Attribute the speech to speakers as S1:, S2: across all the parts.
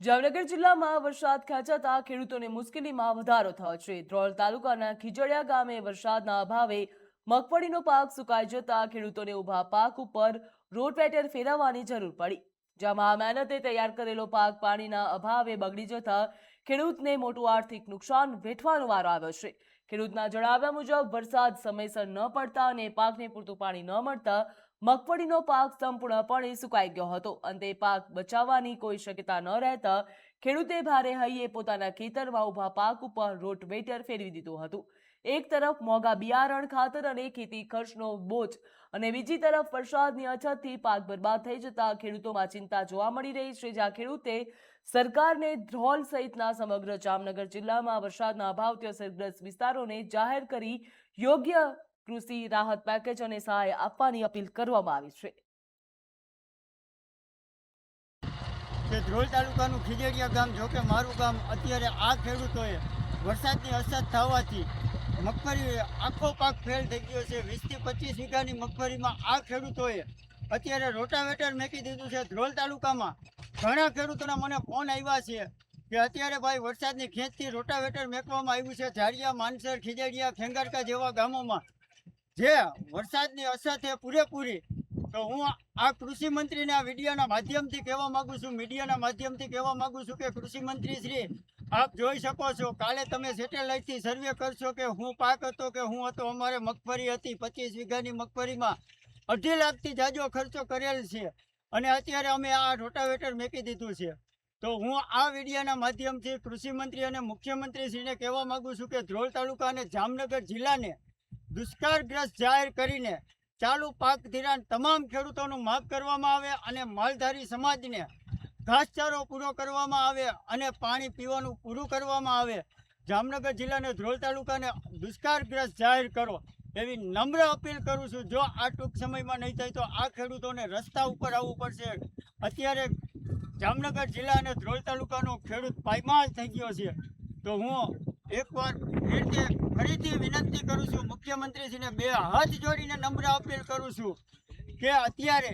S1: જામનગર જિલ્લામાં વરસાદ ખેંચાતા ખેડૂતોને મુશ્કેલીમાં વધારો થયો છે। ધ્રોલ તાલુકાના ખીજડીયા ગામે વરસાદના અભાવે મગફળીનો પાક સુકાઈ જતા ખેડૂતોને ઊભા પાક ઉપર રોટાવેટર ફેરવવાની જરૂર પડી, જેમાં મહેનતે તૈયાર કરેલો પાક પાણીના અભાવે બગડી જતા ખેડૂતને મોટું આર્થિક નુકસાન વેઠવાનો વારો આવ્યો છે। ખેડૂતના જણાવ્યા મુજબ વરસાદ સમયસર ન પડતા અને પાકને પૂરતું પાણી ન મળતા મગફળીનો પાક સંપૂર્ણપણે સુકાઈ ગયો હતો। અંતે પાક બચાવવાની કોઈ શક્યતા ન રહેતા ખેડૂતે ભારે હૈયે પોતાના ખેતરમાં ઊભા પાક ઉપર રોટાવેટર ફેરવી દીધું હતું। એક તરફ મોંઘા બિયારણ, ખાતર અને ખેતી ખર્ચનો બોજ અને બીજી તરફ વરસાદની અછતથી પાક બરબાદ થઈ જતા ખેડૂતોમાં ચિંતા જોવા મળી રહી છે, જ્યાં ખેડૂતે સરકારને ધ્રોલ સહિતના સમગ્ર જામનગર જિલ્લામાં વરસાદના અભાવથી અસરગ્રસ્ત વિસ્તારોને જાહેર કરી યોગ્ય કૃષિ રાહત પેકેજ અને સહાય આપવાની અપીલ કરવામાં આવી છે।
S2: કે ધ્રોલ તાલુકાનું ખીજડીયા ગામ, જો કે મારું ગામ, અત્યારે આ ખેડૂતોએ વરસાદની અછત થવાથી મગફળી આખો પાક ફેલ થઈ ગયો છે। 20 થી 25 વીઘાની મગફળીમાં આ ખેડૂતોએ અત્યારે રોટાવેટર મેકી દીધું છે। ધ્રોલ તાલુકામાં ઘણા ખેડૂતોના મને ફોન આવ્યા છે કે અત્યારે ભાઈ વરસાદની ખેંચથી રોટાવેટર મેકવામાં આવ્યું છે ઝાડિયા, માનસર, ખીજડીયા, ખેંગારકા જેવા ગામોમાં, જે વરસાદની અછત છે પૂરેપૂરી। તો હું આ કૃષિ મંત્રીને આ વિડીયોના માધ્યમથી કહેવા માગું છું, મીડિયાના માધ્યમથી કહેવા માગું છું કે કૃષિ મંત્રી શ્રી, આપ જોઈ શકો છો, કાલે તમે સેટેલાઇટથી સર્વે કરશો કે હું પાક હતો કે હું હતો। અમારે મગફળી હતી, 25 વીઘાની મગફળીમાં 2.5 લાખથી જાજો ખર્ચો કરેલ છે અને અત્યારે અમે આ રોટાવેટર મેકી દીધું છે। તો હું આ વિડીયોના માધ્યમથી કૃષિ મંત્રી અને મુખ્યમંત્રીશ્રીને કહેવા માગું છું કે ધ્રોલ તાલુકા અને જામનગર જિલ્લાને દુષ્કાળગ્રસ્ત જાહેર કરીને ચાલુ પાક ધિરાણ તમામ ખેડૂતોનું માફ કરવામાં આવે અને માલધારી સમાજને ઘાસચારો પૂરો કરવામાં આવે અને પાણી પીવાનું પૂરું કરવામાં આવે। જામનગર જિલ્લાને ધ્રોલ તાલુકાને દુષ્કાળગ્રસ્ત જાહેર કરો એવી નમ્ર અપીલ કરું છું। જો આ ટૂંક સમયમાં નહીં થાય તો આ ખેડૂતોને રસ્તા ઉપર આવવું પડશે। અત્યારે જામનગર જિલ્લા અને ધ્રોલ તાલુકાનો ખેડૂત પાયમાલ થઈ ગયો છે। તો હું એકવાર ફરીથી વિનંતી કરું છું મુખ્યમંત્રીશ્રીને, 2 હાથ જોડીને નમ્ર અપીલ કરું છું કે અત્યારે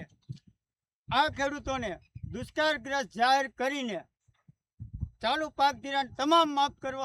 S2: આ ખેડૂતોને દુષ્કાળગ્રસ્ત જાહેર કરીને ચાલુ પાક ધિરાણ તમામ માફ કરવા